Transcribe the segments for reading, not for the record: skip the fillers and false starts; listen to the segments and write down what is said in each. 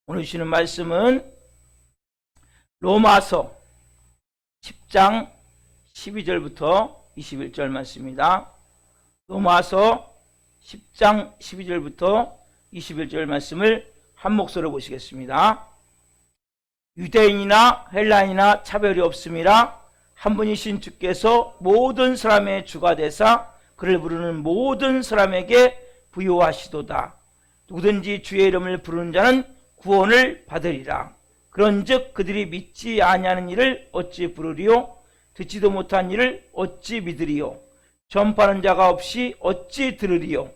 오늘 주시는 말씀은 로마서 10장 12절부터 21절 말씀입니다. 로마서 10장 12절부터 21절 말씀을 한 목소리로 보시겠습니다. 유대인이나 헬라인이나 차별이 없음이라 한 분이신 주께서 모든 사람의 주가 되사 그를 부르는 모든 사람에게 부요하시도다. 누구든지 주의 이름을 부르는 자는 구원을 받으리라. 그런즉 그들이 믿지 아니하는 일을 어찌 부르리요? 듣지도 못한 일을 어찌 믿으리요? 전파하는 자가 없이 어찌 들으리요?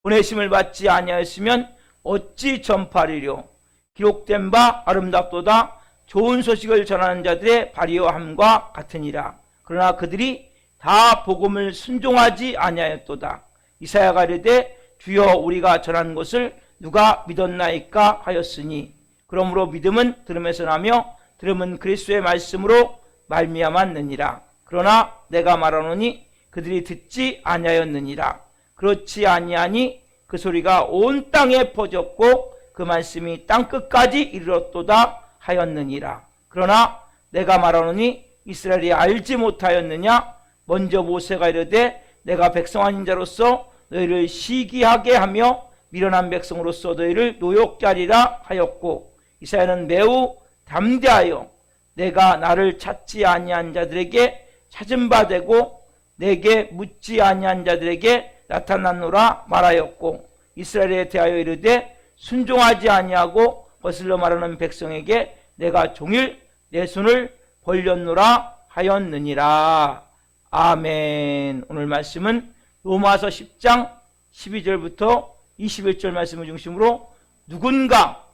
보내심을 받지 아니하였으면 어찌 전파하리요? 기록된 바 아름답도다. 좋은 소식을 전하는 자들의 발휘함과 같으니라. 그러나 그들이 다 복음을 순종하지 아니하였도다. 이사야가 이르되 주여 우리가 전한 것을 누가 믿었나이까 하였으니 그러므로 믿음은 들음에서 나며 들음은 그리스도의 말씀으로 말미암았느니라. 그러나 내가 말하노니 그들이 듣지 아니하였느니라. 그렇지 아니하니 그 소리가 온 땅에 퍼졌고 그 말씀이 땅끝까지 이르렀도다 하였느니라. 그러나 내가 말하노니 이스라엘이 알지 못하였느냐? 먼저 모세가 이르되 내가 백성 아닌 자로서 너희를 시기하게 하며 미련한 백성으로서 너희를 노엽게 하리라 하였고, 이사야는 매우 담대하여 내가 나를 찾지 아니한 자들에게 찾은 바 되고 내게 묻지 아니한 자들에게 나타났노라 말하였고, 이스라엘에 대하여 이르되 순종하지 아니하고 거슬러 말하는 백성에게 내가 종일 내 손을 벌렸노라 하였느니라. 아멘. 오늘 말씀은 로마서 10장 12절부터 21절 말씀을 중심으로 누군가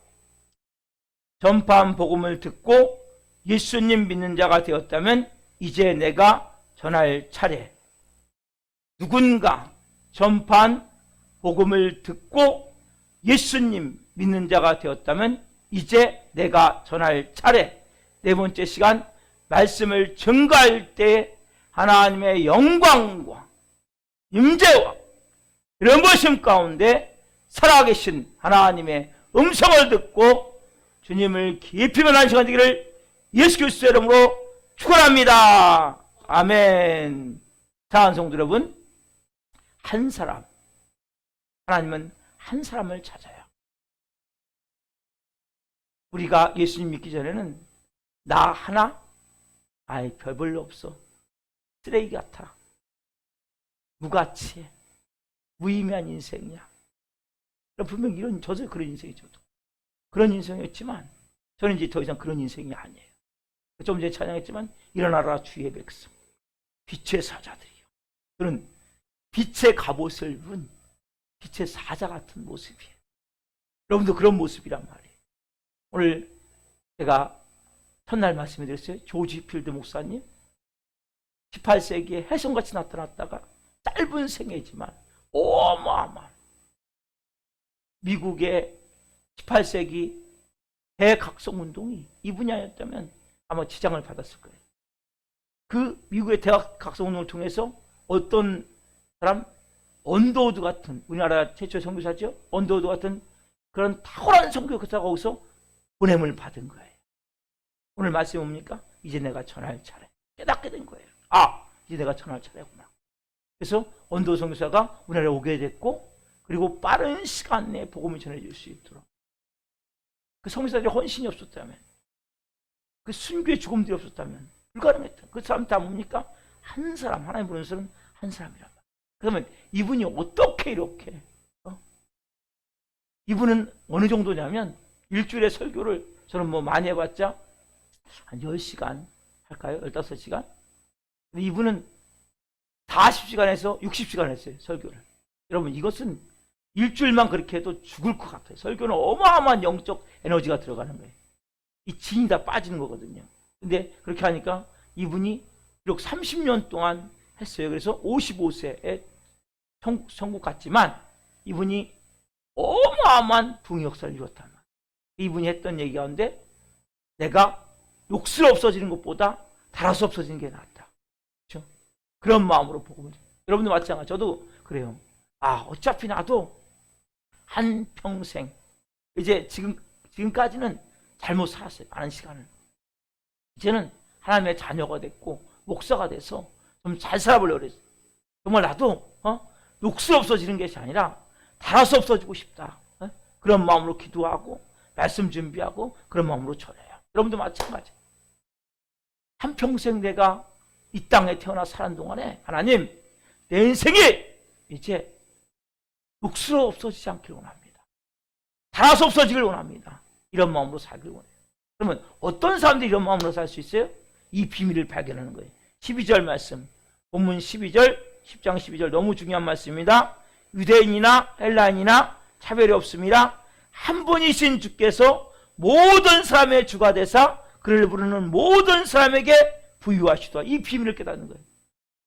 전파한 복음을 듣고 예수님 믿는 자가 되었다면 이제 내가 전할 차례. 누군가 전파한 복음을 듣고 예수님 믿는 자가 되었다면 이제 내가 전할 차례. 네 번째 시간 말씀을 증거할 때 하나님의 영광과 임재와 이런보심 가운데 살아계신 하나님의 음성을 듣고 주님을 깊이 면한 시간 되기를 예수 그리스도의 이름으로 축원합니다. 아멘. 사랑하는 성도 여러분, 한 사람, 하나님은 한 사람을 찾아요. 우리가 예수님 믿기 전에는 나 하나? 아이 별볼로 없어. 쓰레기 같아. 무가치해. 무의미한 인생이야. 분명히 저도 그런 인생이죠. 그런 인생이었지만 저는 이제 더 이상 그런 인생이 아니에요. 좀 전에 찬양했지만 일어나라 주의 백성, 빛의 사자들이요. 저는 빛의 갑옷을 입은 빛의 사자 같은 모습이에요. 여러분도 그런 모습이란 말이에요. 오늘 제가 첫날 말씀드렸어요. 조지 필드 목사님 18세기에 혜성같이 나타났다가 짧은 생애지만 어마어마한 미국의 18세기 대각성운동이 이 분야였다면 아마 지장을 받았을 거예요. 그 미국의 대각성운동을 통해서 어떤 사람, 언더우드 같은, 우리나라 최초의 선교사죠. 언더우드 같은 그런 탁월한 선교사가 거기서 보냄을 받은 거예요. 오늘 말씀이 뭡니까? 이제 내가 전할 차례. 깨닫게 된 거예요. 아, 이제 내가 전할 차례구나. 그래서 언더우드 선교사가 우리나라에 오게 됐고, 그리고 빠른 시간 내에 복음이 전해질 수 있도록. 그 선교사들이 헌신이 없었다면, 그 순교의 죽음들이 없었다면 불가능했다. 그 사람 다 뭡니까? 한 사람, 하나님 부르는 사람은 한 사람이란 말이야. 그러면 이분이 어떻게 이렇게 이분은 어느 정도냐면 일주일에 설교를 저는 뭐 많이 해봤자 한 10시간 할까요? 15시간? 근데 이분은 40시간에서 60시간 했어요. 설교를. 여러분 이것은 일주일만 그렇게 해도 죽을 것 같아요. 설교는 어마어마한 영적 에너지가 들어가는 거예요. 이 진이 다 빠지는 거거든요. 근데 그렇게 하니까 이분이 비록 30년 동안 했어요. 그래서 55세에 천국 갔지만 이분이 어마어마한 부흥 역사를 이뤘단 말이에요. 이분이 했던 얘기 가운데 내가 욕설 없어지는 것보다 달아서 없어지는 게 낫다. 그렇죠? 그런 마음으로 복음을. 여러분도 마찬가지. 저도 그래요. 아, 어차피 나도 한 평생 이제 지금 지금까지는 잘못 살았어요. 많은 시간을. 이제는 하나님의 자녀가 됐고 목사가 돼서 좀 잘 살아보려고 그랬어요. 정말 나도 녹슬 없어지는 것이 아니라 달아서 없어지고 싶다. 그런 마음으로 기도하고 말씀 준비하고 그런 마음으로 전해요. 여러분도 마찬가지. 한평생 내가 이 땅에 태어나 사는 동안에 하나님 내 인생이 이제 녹슬어 없어지지 않기를 원합니다. 달아서 없어지길 원합니다. 이런 마음으로 살길 원해요. 그러면 어떤 사람들이 이런 마음으로 살 수 있어요? 이 비밀을 발견하는 거예요. 12절 말씀, 본문 12절, 10장 12절 너무 중요한 말씀입니다. 유대인이나 헬라인이나 차별이 없습니다. 한 분이신 주께서 모든 사람의 주가 되사 그를 부르는 모든 사람에게 부유하시도다. 이 비밀을 깨닫는 거예요.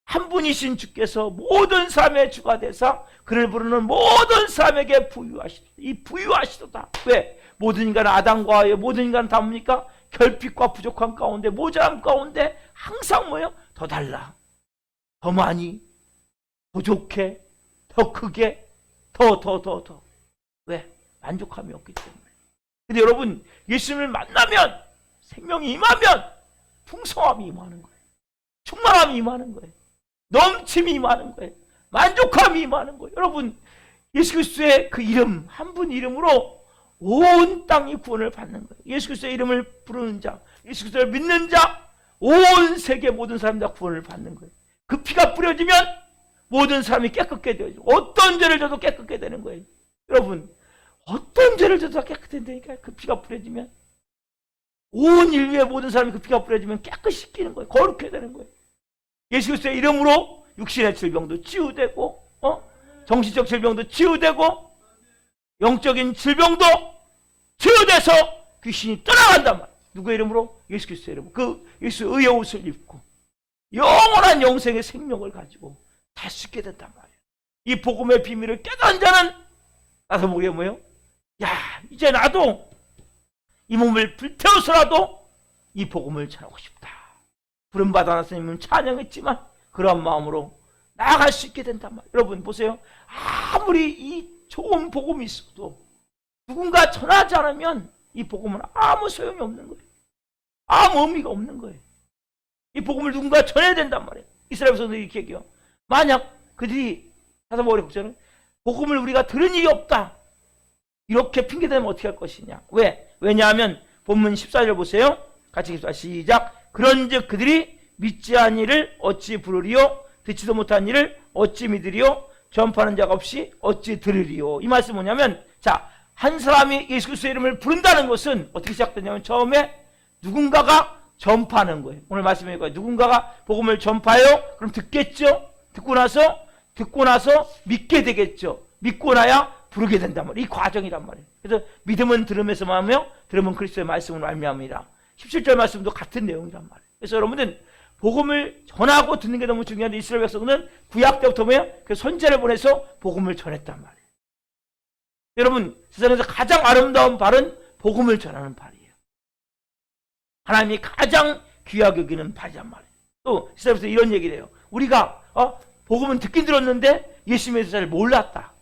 한 분이신 주께서 모든 사람의 주가 되사 그를 부르는 모든 사람에게 부유하시도다. 이 부유하시도다. 왜? 모든 인간은 아담과 하와의 모든 인간은 다 뭡니까? 결핍과 부족한 가운데 모자람 가운데 항상 뭐예요? 더 달라, 더 많이, 더 좋게, 더 크게, 더. 왜? 만족함이 없기 때문에. 근데 여러분 예수님을 만나면 생명이 임하면 풍성함이 임하는 거예요. 충만함이 임하는 거예요. 넘침이 임하는 거예요. 만족함이 임하는 거예요. 여러분 예수 그리스도의 그 이름 한 분 이름으로 온 땅이 구원을 받는 거예요. 예수 그리스도의 이름을 부르는 자, 예수 그리스도를 믿는 자, 온 세계 모든 사람이 다 구원을 받는 거예요. 그 피가 뿌려지면 모든 사람이 깨끗게 되어지고 어떤 죄를 져도 깨끗게 되는 거예요. 여러분 어떤 죄를 져도 깨끗해진다니까. 그 피가 뿌려지면 온 인류의 모든 사람이 그 피가 뿌려지면 깨끗이 씻기는 거예요. 거룩해 되는 거예요. 예수 그리스도의 이름으로 육신의 질병도 치유되고 정신적 질병도 치유되고 영적인 질병도 치유돼서 귀신이 떠나간단 말이에요. 누구의 이름으로? 예수 그리스도의 이름으로. 그 예수의 옷을 입고 영원한 영생의 생명을 가지고 다 씻게 된단 말이에요. 이 복음의 비밀을 깨달은 자는 나서 보기에 뭐예요? 야, 이제 나도 이 몸을 불태워서라도 이 복음을 전하고 싶다. 부름받아 하나님은 찬양했지만 그런 마음으로 나아갈 수 있게 된단 말이에요. 여러분 보세요. 아무리 이 좋은 복음이 있어도 누군가 전하지 않으면 이 복음은 아무 소용이 없는 거예요. 아무 의미가 없는 거예요. 이 복음을 누군가 전해야 된단 말이에요. 이스라엘 백성들이 이렇게 얘기해요. 만약 그들이 사사복음의 국제는 복음을 우리가 들은 일이 없다. 이렇게 핑계대면 어떻게 할 것이냐. 왜? 왜냐하면 본문 14절 보세요. 같이 읽읍시다. 시작. 그런즉 그들이 믿지 않은 이를 어찌 부르리요? 듣지도 못한 이를 어찌 믿으리요? 전파하는 자가 없이 어찌 들으리요? 이 말씀은 뭐냐면, 자, 한 사람이 예수 그리스도의 이름을 부른다는 것은 어떻게 시작되냐면 처음에 누군가가 전파하는 거예요. 오늘 말씀해 거예요. 누군가가 복음을 전파해요? 그럼 듣겠죠? 듣고 나서 믿게 되겠죠? 믿고 나야 부르게 된단 말이에요. 이 과정이란 말이에요. 그래서 믿음은 들음에서 하며 들음은 그리스도의 말씀을 말미암으리라. 17절 말씀도 같은 내용이란 말이에요. 그래서 여러분은 복음을 전하고 듣는 게 너무 중요한데 이스라엘 백성은 구약 때부터 뭐예요? 그 선지자를 보내서 복음을 전했단 말이에요. 여러분 세상에서 가장 아름다운 발은 복음을 전하는 발이에요. 하나님이 가장 귀하게 여기는 발이란 말이에요. 또 이스라엘 백성이 이런 얘기를 해요. 우리가 복음은 듣긴 들었는데 예수님에 대해서 잘 몰랐다.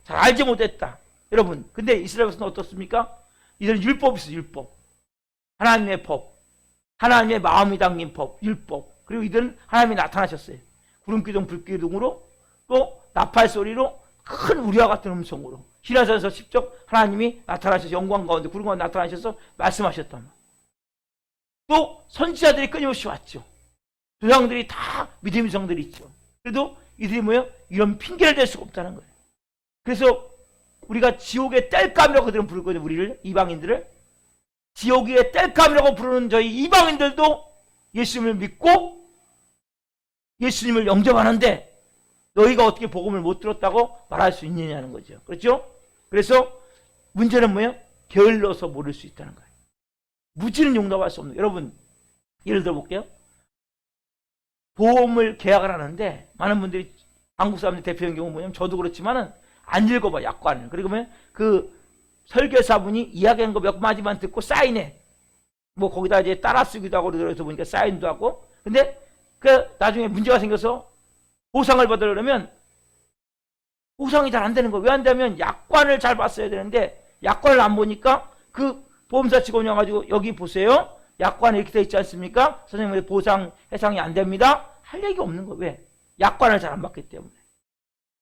잘 알지 못했다. 여러분 근데 이스라엘 백성은 어떻습니까? 이들은 율법이 있어요. 율법. 하나님의 법. 하나님의 마음이 담긴 법, 율법. 그리고 이들은 하나님이 나타나셨어요. 구름기둥 불기둥으로 또 나팔 소리로 큰 우리와 같은 음성으로 시라산에서 직접 하나님이 나타나셔서 영광 가운데 구름 가운데 나타나셔서 말씀하셨단 말이에요. 또 선지자들이 끊임없이 왔죠. 조상들이 다 믿음의 성들이 있죠. 그래도 이들이 뭐예요? 이런 핑계를 댈 수가 없다는 거예요. 그래서 우리가 지옥의 땔감이라고 그들은 부르거든요. 우리를, 이방인들을. 지옥의 땔감이라고 부르는 저희 이방인들도 예수님을 믿고 예수님을 영접하는데 너희가 어떻게 복음을 못 들었다고 말할 수 있느냐는 거죠. 그렇죠? 그래서 문제는 뭐예요? 게을러서 모를 수 있다는 거예요. 무지는 용납할 수 없는. 여러분 예를 들어 볼게요. 보험을 계약을 하는데 많은 분들이 한국 사람들 대표적인 경우 뭐냐면 저도 그렇지만은 안 읽어봐 약관을. 그리고 그 설계사분이 이야기한 거 몇 마디만 듣고 사인해. 뭐 거기다 이제 따라 쓰기도 하고 그래서 보니까 사인도 하고. 근데 그 나중에 문제가 생겨서 보상을 받으려면 보상이 잘 안 되는 거예요. 왜 안 되면 약관을 잘 봤어야 되는데 약관을 안 보니까 그 보험사 직원이 와가지고 여기 보세요. 약관에 이렇게 돼 있지 않습니까? 선생님의 보상 해상이 안 됩니다. 할 얘기 없는 거. 왜? 약관을 잘 안 받기 때문에.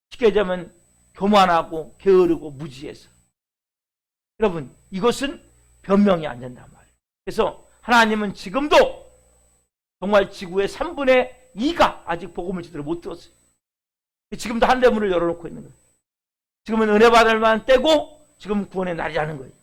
쉽게 얘기하면 교만하고 게으르고 무지해서. 여러분, 이것은 변명이 안 된단 말이에요. 그래서 하나님은 지금도 정말 지구의 3분의 2가 아직 복음을 제대로 못 들었어요. 지금도 한 대문을 열어놓고 있는 거예요. 지금은 은혜 받을 만한 때고 지금 구원의 날이라는 거예요.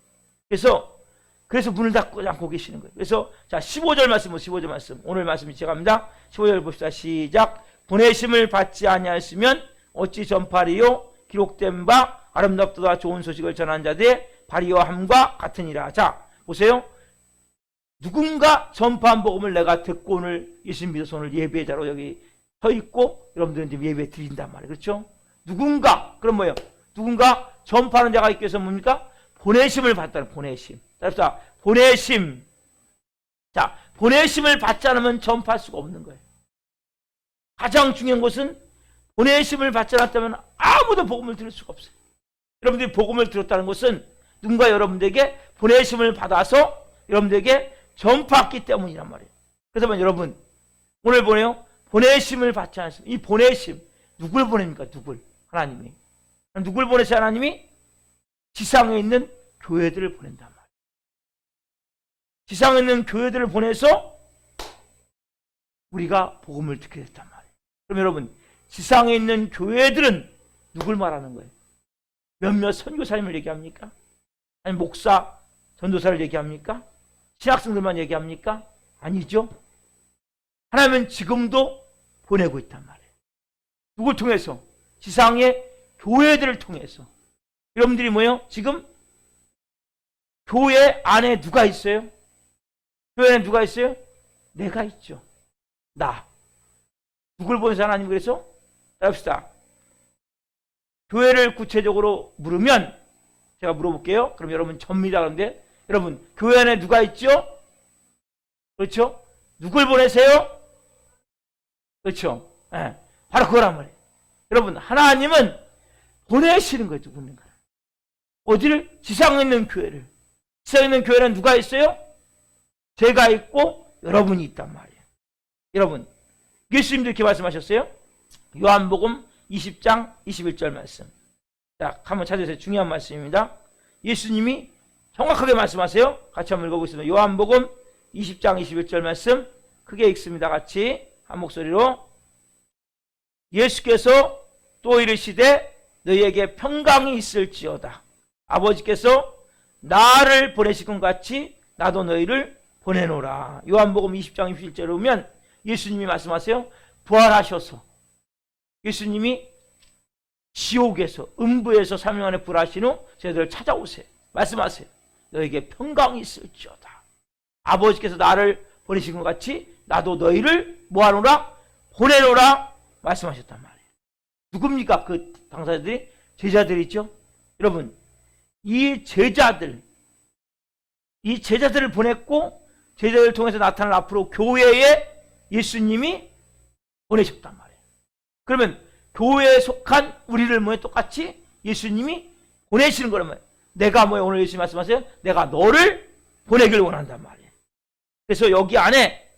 그래서 문을 닫고 않고 계시는 거예요. 그래서 자 15절 말씀, 15절 말씀 오늘 말씀이 제가 합니다. 15절 봅시다. 시작. 보내심을 받지 아니하였으면 어찌 전파리요 기록된 바 아름답도다 좋은 소식을 전한 자들의 발이와 함과 같으니라. 자 보세요. 누군가 전파한 복음을 내가 듣고 오늘 예수님 믿어서 오늘 예배자로 여기 서 있고 여러분들은 지금 예배 드린단 말이에요. 그렇죠? 누군가 그럼 뭐예요? 누군가 전파하는 자가 있기 위해서 뭡니까? 보내심을 받다는 보내심. 자, 보내심. 자, 보내심을 받지 않으면 전파할 수가 없는 거예요. 가장 중요한 것은 보내심을 받지 않았다면 아무도 복음을 들을 수가 없어요. 여러분들이 복음을 들었다는 것은 누군가 여러분들에게 보내심을 받아서 여러분들에게 전파했기 때문이란 말이에요. 그래서 여러분 오늘 보내요. 보내심을 받지 않았습니다. 이 보내심 누굴 보냅니까? 누굴? 하나님이. 누굴 보내시 하나님이? 지상에 있는 교회들을 보낸단 말이에요. 지상에 있는 교회들을 보내서 우리가 복음을 듣게 됐단 말이에요. 그럼 여러분 지상에 있는 교회들은 누굴 말하는 거예요? 몇몇 선교사님을 얘기합니까? 아니 목사, 전도사를 얘기합니까? 신학생들만 얘기합니까? 아니죠. 하나님은 지금도 보내고 있단 말이에요. 누굴 통해서? 지상의 교회들을 통해서. 여러분들이 뭐예요? 지금 교회 안에 누가 있어요? 교회 안에 누가 있어요? 내가 있죠. 나. 누굴 보내서 하나님 그래서? 해봅시다. 교회를 구체적으로 물으면 제가 물어볼게요. 그럼 여러분 접니다. 그런데 여러분 교회 안에 누가 있죠? 그렇죠? 누굴 보내세요? 그렇죠? 네. 바로 그거란 말이에요. 여러분 하나님은 보내시는 거예요. 누군가. 어디를? 지상에 있는 교회를. 지상에 있는 교회는 누가 있어요? 제가 있고 여러분이 있단 말이에요. 여러분 예수님도 이렇게 말씀하셨어요. 요한복음 20장 21절 말씀. 자, 한번 찾으세요. 중요한 말씀입니다. 예수님이 정확하게 말씀하세요. 같이 한번 읽어보겠습니다. 요한복음 20장 21절 말씀 크게 읽습니다. 같이 한 목소리로. 예수께서 또 이르시되 너희에게 평강이 있을지어다. 아버지께서 나를 보내신 것 같이 나도 너희를 보내노라. 요한복음 20장 21절에 보면 예수님이 말씀하세요. 부활하셔서 예수님이 지옥에서 음부에서 3일 만에 부활하신 후 저희들을 찾아오세요. 말씀하세요. 너에게 평강이 있을지어다. 아버지께서 나를 보내신 것 같이 나도 너희를 뭐하노라? 보내노라 말씀하셨단 말이에요. 누굽니까? 그 당사자들이? 제자들이죠. 여러분 이 제자들을 보냈고 제자들을 통해서 나타날 앞으로 교회에 예수님이 보내셨단 말이에요. 그러면 교회에 속한 우리를 뭐에 똑같이 예수님이 보내시는 거란 말이에요. 내가 뭐에 오늘 예수님 말씀하세요? 내가 너를 보내길 원한단 말이에요. 그래서 여기 안에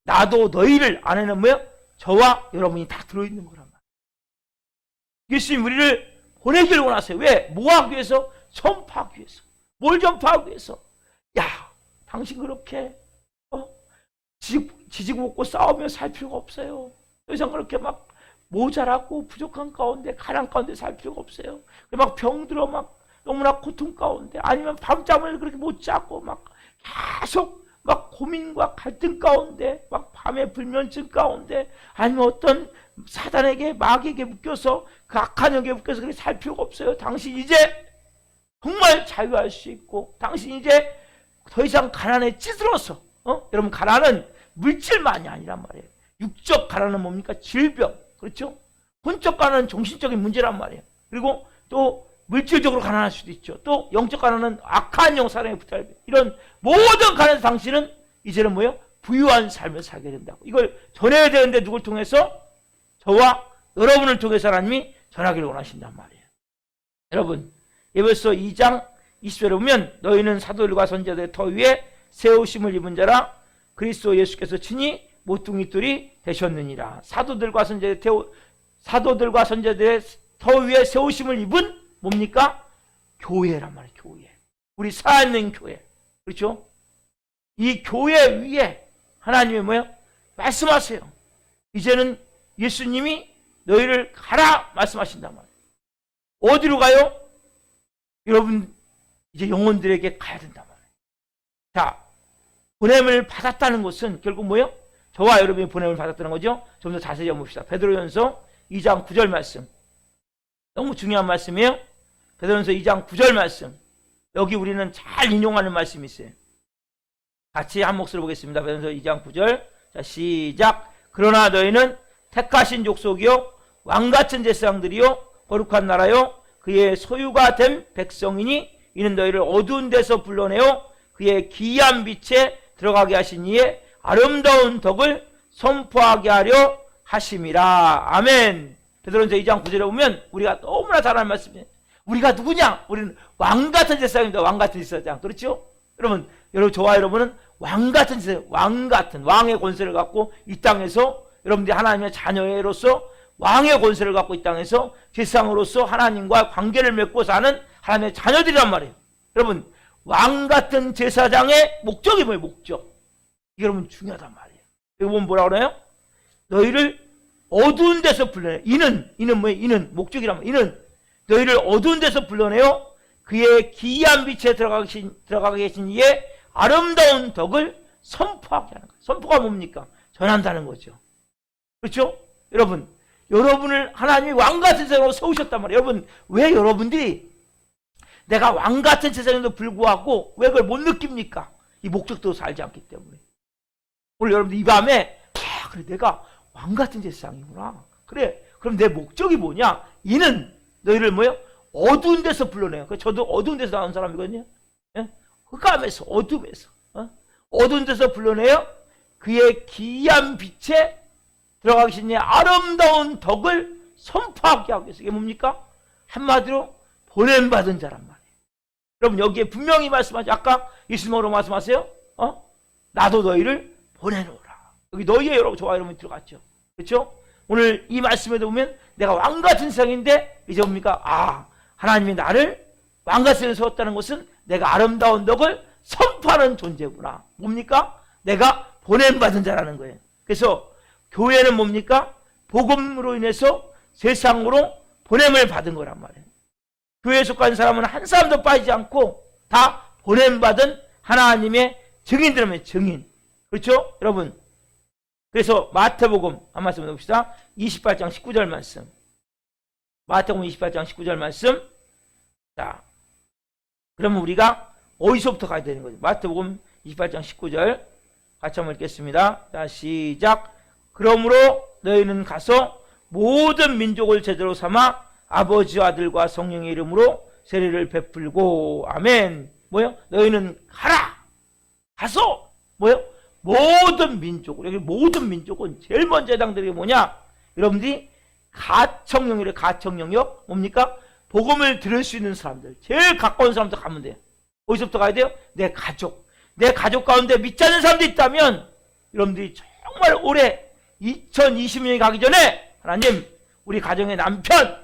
나도 너희를 안에는 뭐예요? 저와 여러분이 다 들어있는 거란 말이에요. 예수님 우리를 보내길 원하세요. 왜? 뭐 하기 위해서? 전파하기 위해서. 뭘 전파하기 위해서? 야, 당신 그렇게 지지고 볶고 싸우며 살 필요가 없어요. 더 이상 그렇게 막 모자라고 부족한 가운데 가난 가운데 살 필요가 없어요. 막 병들어 막 너무나 고통 가운데 아니면 밤잠을 그렇게 못 자고 막 계속 막 고민과 갈등 가운데 막 밤에 불면증 가운데 아니면 어떤 사단에게 마귀에게 묶여서 그 악한 영에 묶여서 그렇게 살 필요가 없어요. 당신 이제 정말 자유할 수 있고 당신 이제 더 이상 가난에 찌들어서 여러분 가난은 물질만이 아니란 말이에요. 육적 가난은 뭡니까? 질병. 그렇죠? 혼적 가난은 정신적인 문제란 말이에요. 그리고 또 물질적으로 가난할 수도 있죠. 또 영적 가난은 악한 영 사랑에 붙어야 돼. 이런 모든 가난에서 당신은 이제는 뭐예요? 부유한 삶을 살게 된다고. 이걸 전해야 되는데 누굴 통해서? 저와 여러분을 통해서 하나님이 전하기를 원하신단 말이에요. 여러분 에베소 2장 20절에 보면 너희는 사도들과 선지자들의 터 위에 세우심을 입은 자라 그리스도 예수께서 친히 모퉁이돌이 되셨느니라. 사도들과 선지자들의 터 위에 세우심을 입은 뭡니까? 교회란 말이에요. 교회. 우리 살아있는 교회. 그렇죠? 이 교회 위에 하나님이 뭐예요? 말씀하세요. 이제는 예수님이 너희를 가라 말씀하신단 말이에요. 어디로 가요? 여러분 이제 영혼들에게 가야 된단 말이에요. 자, 보냄을 받았다는 것은 결국 뭐예요? 저와 여러분이 보냄을 받았다는 거죠. 좀 더 자세히 봅시다. 베드로전서 2장 9절 말씀. 너무 중요한 말씀이에요. 베드로전서 2장 9절 말씀. 여기 우리는 잘 인용하는 말씀이 있어요. 같이 한 몫으로 보겠습니다. 베드로전서 2장 9절. 자, 시작. 그러나 너희는 택하신 족속이요 왕같은 제사장들이요 거룩한 나라요 그의 소유가 된 백성이니 이는 너희를 어두운 데서 불러내어 그의 기이한 빛에 들어가게 하신 이의 아름다운 덕을 선포하게 하려 하심이라. 아멘. 베드로전서 2장 9절에 보면 우리가 너무나 잘 아는 말씀이에요. 우리가 누구냐? 우리는 왕같은 제사장입니다. 왕같은 제사장. 그렇죠? 여러분 저와 여러분은 왕같은 제사장, 왕같은 왕의 권세를 갖고 이 땅에서 여러분들이 하나님의 자녀로서 왕의 권세를 갖고 이 땅에서 제사장으로서 하나님과 관계를 맺고 사는 하나님의 자녀들이란 말이에요. 여러분 왕같은 제사장의 목적이 뭐예요? 목적. 이게 여러분 중요하단 말이에요. 여기 보면 뭐라 그래요? 너희를 어두운 데서 불러내요. 이는 뭐예요? 이는 목적이란 말이에요. 이는 너희를 어두운 데서 불러내요 그의 기이한 빛에 들어가게 계신 이의 아름다운 덕을 선포하게 하는 거예요. 선포가 뭡니까? 전한다는 거죠. 그렇죠? 여러분을 하나님이 왕같은 세상으로 세우셨단 말이에요. 여러분, 왜 여러분들이 내가 왕같은 세상에도 불구하고 왜 그걸 못 느낍니까? 이 목적도 알지 않기 때문에. 오늘 여러분들 이 밤에 그래 내가 왕같은 세상이구나. 그래 그럼 내 목적이 뭐냐? 이는 너희를 뭐예요? 어두운 데서 불러내요. 저도 어두운 데서 나온 사람이거든요. 예? 흑암에서 어둠에서 어두운 데서 불러내요 그의 기이한 빛에 들어가기 전에 아름다운 덕을 선포하게 하기 위해서. 이게 뭡니까? 한마디로 보냄받은 자란 말이에요. 여러분 여기에 분명히 말씀하죠. 아까 예수님으로 말씀하세요. 나도 너희를 보내노라. 여기 너희의 여러분 저와 여러분이 들어갔죠. 그렇죠? 오늘 이 말씀에도 보면 내가 왕같은 세상인데 이제 뭡니까? 하나님이 나를 왕같은 세상에 세웠다는 것은 내가 아름다운 덕을 선포하는 존재구나. 뭡니까? 내가 보냄받은 자라는 거예요. 그래서 교회는 뭡니까? 복음으로 인해서 세상으로 보냄을 받은 거란 말이에요. 교회에 속한 사람은 한 사람도 빠지지 않고 다 보냄받은 하나님의 증인들이면 증인. 그렇죠? 여러분. 그래서 마태복음 한 말씀 봅시다. 28장 19절 말씀. 마태복음 28장 19절 말씀. 자, 그러면 우리가 어디서부터 가야 되는 거죠? 마태복음 28장 19절 같이 한번 읽겠습니다. 자, 시작. 그러므로 너희는 가서 모든 민족을 제대로 삼아 아버지와 아들과 성령의 이름으로 세례를 베풀고. 아멘. 뭐요? 너희는 가라. 가서 뭐요? 모든 민족을. 여기 모든 민족은 제일 먼저 해당되는 게 뭐냐? 여러분들이 가청영역이래. 가청영역 뭡니까? 복음을 들을 수 있는 사람들, 제일 가까운 사람들 가면 돼요. 어디서부터 가야 돼요? 내 가족. 내 가족 가운데 믿지 않는 사람들이 있다면 여러분들이 정말 올해 2020년이 가기 전에 하나님 우리 가정의 남편,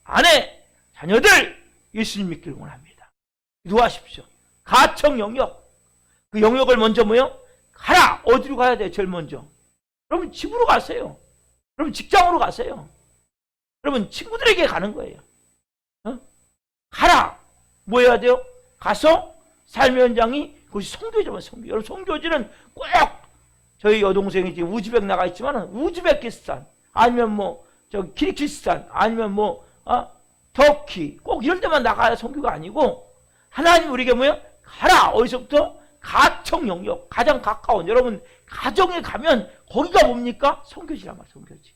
아내, 자녀들 예수님 믿기를 원합니다. 기도하십시오. 가청 영역. 그 영역을 먼저 뭐요? 가라. 어디로 가야 돼요? 제일 먼저. 여러분 집으로 가세요. 여러분 직장으로 가세요. 여러분 친구들에게 가는 거예요. 가라. 뭐 해야 돼요? 가서 삶의 현장이 그것이 선교지만 선교. 여러분 선교지는 꼭 저희 여동생이 지금 우즈벡 나가 있지만 우즈베키스탄 아니면 키르기스탄 아니면 터키 꼭 이런 데만 나가야 선교가 아니고 하나님 우리에게 뭐예요? 가라. 어디서부터? 가청 영역. 가장 가까운 여러분 가정에 가면 거기가 뭡니까? 선교지란 말이에요. 선교지.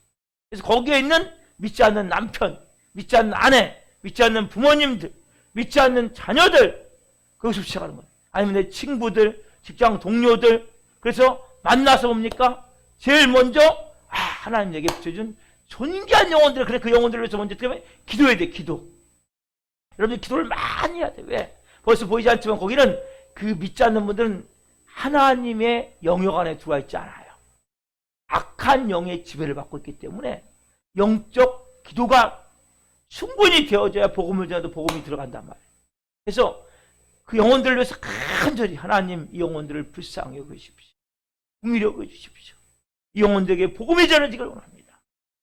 그래서 거기에 있는 믿지 않는 남편, 믿지 않는 아내, 믿지 않는 부모님들, 믿지 않는 자녀들 거기서 시작하는 거예요. 아니면 내 친구들, 직장 동료들. 그래서 만나서 뭡니까? 제일 먼저 하나님 내게 붙여준 존귀한 영혼들. 그래 그 영혼들을 위해서 먼저 기도해야 돼. 기도. 여러분들 기도를 많이 해야 돼. 왜? 벌써 보이지 않지만 거기는 그 믿지 않는 분들은 하나님의 영역 안에 들어와 있지 않아요. 악한 영의 지배를 받고 있기 때문에 영적 기도가 충분히 되어져야 복음을 전해도 복음이 들어간단 말이에요. 그래서 그 영혼들을 위해서 간절히 하나님 이 영혼들을 불쌍히 여기십시오. 긍휼히 여겨주십시오. 이 영혼들에게 복음이 전해지기를 원합니다.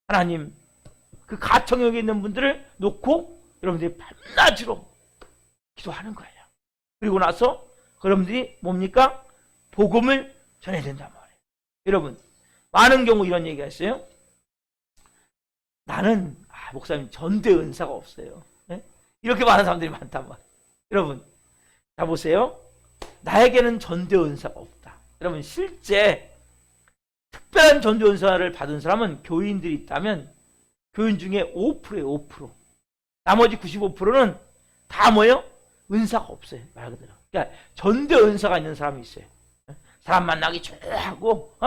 하나님 그 가청역에 있는 분들을 놓고 여러분들이 밤낮으로 기도하는 거예요. 그리고 나서 여러분들이 뭡니까? 복음을 전해야 된단 말이에요. 여러분 많은 경우 이런 얘기가 있어요. 나는 목사님 전도의 은사가 없어요. 네? 이렇게 많은 사람들이 많단 말이에요. 여러분 자 보세요. 나에게는 전도의 은사가 없다. 여러분 실제 특별한 전도의 은사를 받은 사람은 교인들이 있다면 교인 중에 5%예요. 5%. 나머지 95%는 다 뭐예요? 은사가 없어요. 말 그대로. 그러니까 전도의 은사가 있는 사람이 있어요. 사람 만나기 좋아하고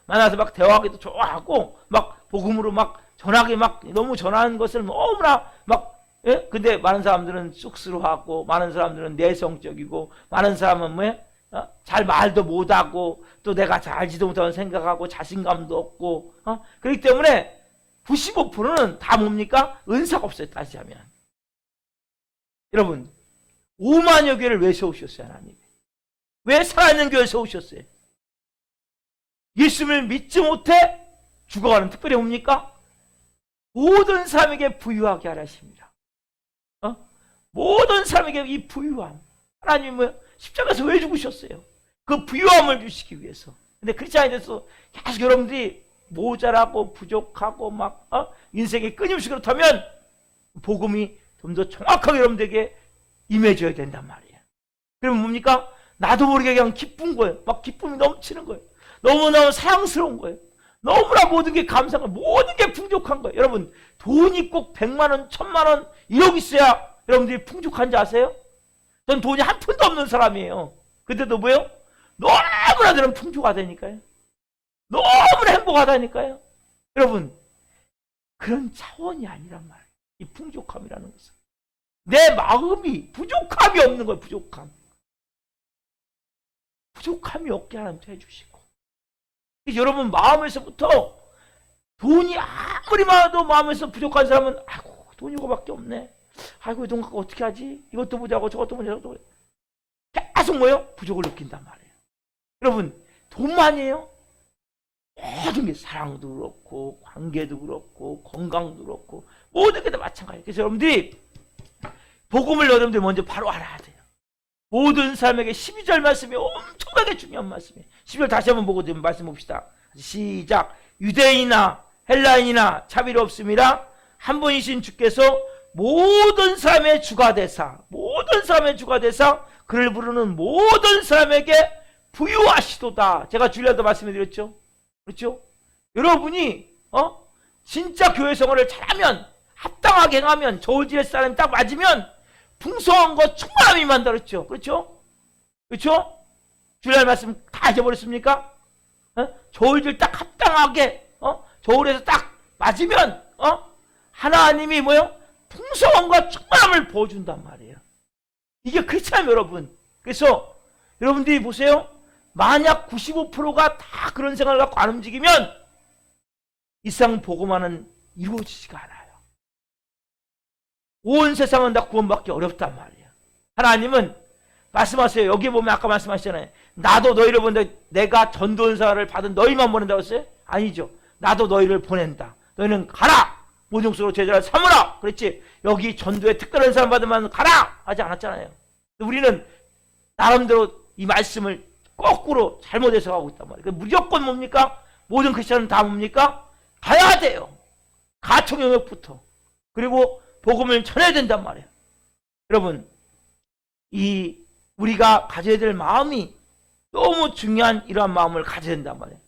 만나서 막 대화하기도 좋아하고 막 복음으로 막 전하기 막 너무 전하는 것을 너무나 막 근데 많은 사람들은 쑥스러워하고 많은 사람들은 내성적이고 많은 사람은 뭐예요? 잘 말도 못하고 또 내가 잘 알지도 못하는 생각하고 자신감도 없고 그렇기 때문에 95%는 다 뭡니까? 은사가 없어요. 따지자면 여러분 5만여 교회를 왜 세우셨어요? 하나님 왜 살아있는 교회를 세우셨어요? 예수님을 믿지 못해 죽어가는 특별히 뭡니까? 모든 사람에게 부유하게 하라 하십니다. 모든 사람에게 이 부유함 하나님은 십자가에서 왜 죽으셨어요? 그 부유함을 주시기 위해서. 근데 크리스찬이 돼서 계속 여러분들이 모자라고 부족하고 막 인생에 끊임없이 그렇다면 복음이 좀 더 정확하게 여러분들에게 임해져야 된단 말이에요. 그러면 뭡니까? 나도 모르게 그냥 기쁜 거예요. 막 기쁨이 넘치는 거예요. 너무너무 사랑스러운 거예요. 너무나 모든 게 감사한 거예요. 모든 게 풍족한 거예요. 여러분 돈이 꼭 100만 원, 1000만 원 1억 있어야 여러분들이 풍족한지 아세요? 전 돈이 한 푼도 없는 사람이에요. 그때도 뭐예요? 너무나 저는 풍족하다니까요. 너무나 행복하다니까요. 여러분 그런 차원이 아니란 말이에요. 이 풍족함이라는 것은 내 마음이 부족함이 없는 거예요. 부족함이 없게 하나님도 해주시고 여러분 마음에서부터 돈이 아무리 많아도 마음에서 부족한 사람은 아이고 돈이 이거밖에 없네. 아이고 이 돈 갖고 어떻게 하지? 이것도 보자고 저것도 보자고 계속 뭐예요? 부족을 느낀단 말이에요. 여러분 돈만이에요? 모든 게 사랑도 그렇고 관계도 그렇고 건강도 그렇고 모든 게 다 마찬가지예요. 그래서 여러분들이 복음을 여러분들이 먼저 바로 알아야 돼요. 모든 사람에게 12절 말씀이 엄청나게 중요한 말씀이에요. 12절 다시 한번 보고 좀 말씀 봅시다. 시작. 유대인이나 헬라인이나 차별이 없음이라 한 분이신 주께서 모든 사람의 주가 되사 그를 부르는 모든 사람에게 부유하시도다. 제가 주일날도 말씀드렸죠. 그렇죠? 여러분이 진짜 교회 생활을 잘하면 합당하게 행하면 저울질의 사람이 딱 맞으면 풍성한 것 충만함이 임한다 그랬죠. 그렇죠? 그렇죠? 주일날 말씀 다 잊어버렸습니까? 저울질 딱 합당하게 저울에서 딱 맞으면 하나님이 뭐요? 풍성함과 충만함을 보여준단 말이에요. 이게 그렇잖아요, 여러분. 그래서 여러분들이 보세요. 만약 95%가 다 그런 생각을 갖고 안 움직이면 이상 복음화는 이루어지지가 않아요. 온 세상은 다 구원받기 어렵단 말이에요. 하나님은 말씀하세요. 여기 보면 아까 말씀하셨잖아요. 나도 너희를 보낸다. 내가 전도연사를 받은 너희만 보낸다고 했어요? 아니죠. 나도 너희를 보낸다. 너희는 가라. 모든 속으로 제자를 삼으라. 그랬지. 여기 전도에 특별한 사람 받으면 가라 하지 않았잖아요. 우리는 나름대로 이 말씀을 거꾸로 잘못 해석하고 있단 말이에요. 무조건 뭡니까? 모든 크리스천은 다 뭡니까? 가야 돼요. 가청 영역부터. 그리고 복음을 전해야 된단 말이에요. 여러분, 우리가 가져야 될 마음이 너무 중요한 이러한 마음을 가져야 된단 말이에요.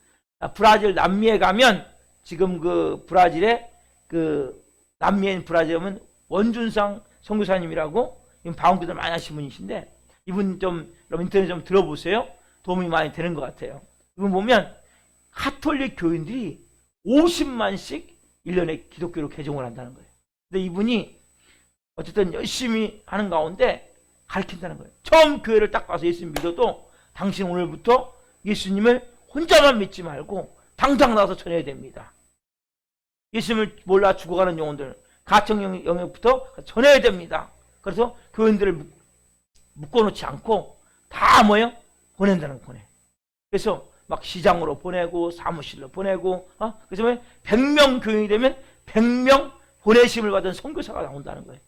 브라질 남미에 가면 지금 그 브라질에 남미인 브라질에 오면 원준상 선교사님이라고 방언기도를 많이 하신 분이신데 이분 좀 여러분 인터넷 좀 들어보세요. 도움이 많이 되는 것 같아요. 이분 보면 가톨릭 교인들이 50만씩 1년에 기독교로 개종을 한다는 거예요. 근데 이분이 어쨌든 열심히 하는 가운데 가르친다는 거예요. 처음 교회를 딱 가서 예수님 믿어도 당신 오늘부터 예수님을 혼자만 믿지 말고 당장 나가서 전해야 됩니다. 예수님을 몰라 죽어가는 영혼들, 가청 영역부터 전해야 됩니다. 그래서 교인들을 묶어놓지 않고 다 뭐예요? 보낸다는 거 보내. 그래서 막 시장으로 보내고 사무실로 보내고 그래서 왜 100명 교인이 되면 100명 보내심을 받은 선교사가 나온다는 거예요.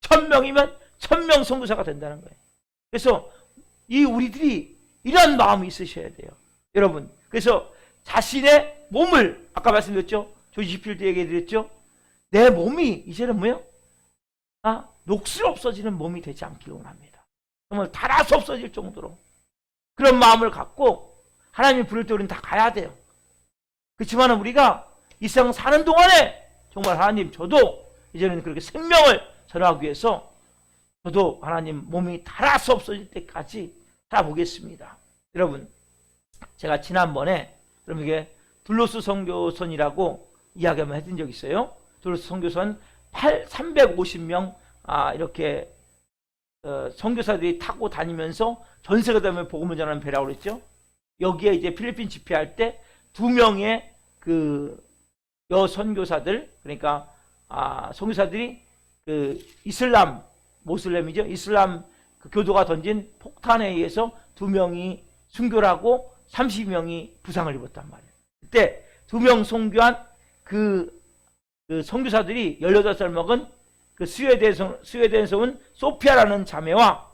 1000명이면 1000명 선교사가 된다는 거예요. 그래서 이 우리들이 이런 마음이 있으셔야 돼요. 여러분, 그래서 자신의 몸을 아까 말씀드렸죠? 조지 시필드 얘기해드렸죠? 내 몸이 이제는 뭐예요? 녹슬 없어지는 몸이 되지 않기를 원합니다. 정말 닳아서 없어질 정도로 그런 마음을 갖고 하나님이 부를 때 우리는 다 가야 돼요. 그렇지만 우리가 이 세상 사는 동안에 정말 하나님 저도 이제는 그렇게 생명을 전하기 위해서 저도 하나님 몸이 닳아서 없어질 때까지 살아보겠습니다. 여러분, 제가 지난번에 여러분에게 둘로스 선교선이라고 이야기 한번 해준 적이 있어요. 둘로스 선교선 350명 이렇게 선교사들이 타고 다니면서 전 세계에 복음을 전하는 배라고 그랬죠. 여기에 이제 필리핀 집회할 때 2명의 그 여선교사들, 그러니까 선교사들이 그 이슬람 모슬렘이죠. 이슬람 그 교도가 던진 폭탄에 의해서 2명이 순교를 하고 30명이 부상을 입었단 말이에요. 그때 2명 선교한 그 선교사들이 18살 먹은 그 스웨덴에서 온 소피아라는 자매와